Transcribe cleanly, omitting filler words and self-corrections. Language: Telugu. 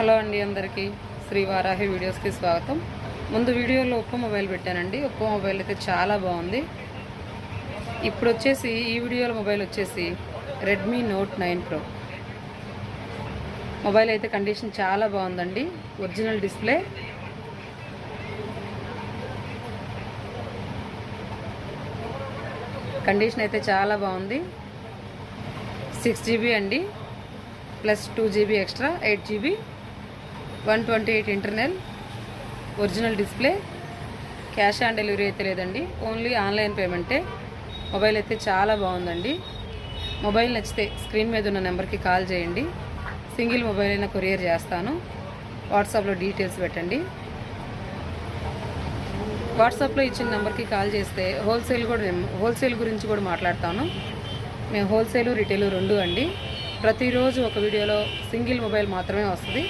హలో అండి, అందరికీ శ్రీ వారాహి వీడియోస్కి స్వాగతం. ముందు వీడియోలో ఒప్పో మొబైల్ పెట్టానండి. ఒప్పో మొబైల్ అయితే చాలా బాగుంది. ఇప్పుడు వచ్చేసి ఈ వీడియోలో మొబైల్ వచ్చేసి రెడ్మీ నోట్ 9 ప్రో మొబైల్ అయితే కండిషన్ చాలా బాగుందండి. ఒరిజినల్ డిస్ప్లే, కండిషన్ అయితే చాలా బాగుంది. 6GB అండి, plus 2GB extra, 8GB, 128 internal, original display. Cash on delivery అయితే లేదండి, ఓన్లీ ఆన్లైన్ పేమెంటే. మొబైల్ అయితే చాలా బాగుందండి. మొబైల్ నచ్చితే స్క్రీన్ మీద ఉన్న నెంబర్కి కాల్ చేయండి. సింగిల్ మొబైల్ అయినా కొరియర్ చేస్తాను. వాట్సాప్లో డీటెయిల్స్ పెట్టండి. వాట్సాప్లో ఇచ్చిన నెంబర్కి కాల్ చేస్తే హోల్సేల్ గురించి కూడా మాట్లాడతాను. మేము హోల్సేలు రిటైలు రెండు అండి. ప్రతిరోజు ఒక వీడియోలో సింగిల్ మొబైల్ మాత్రమే వస్తుంది.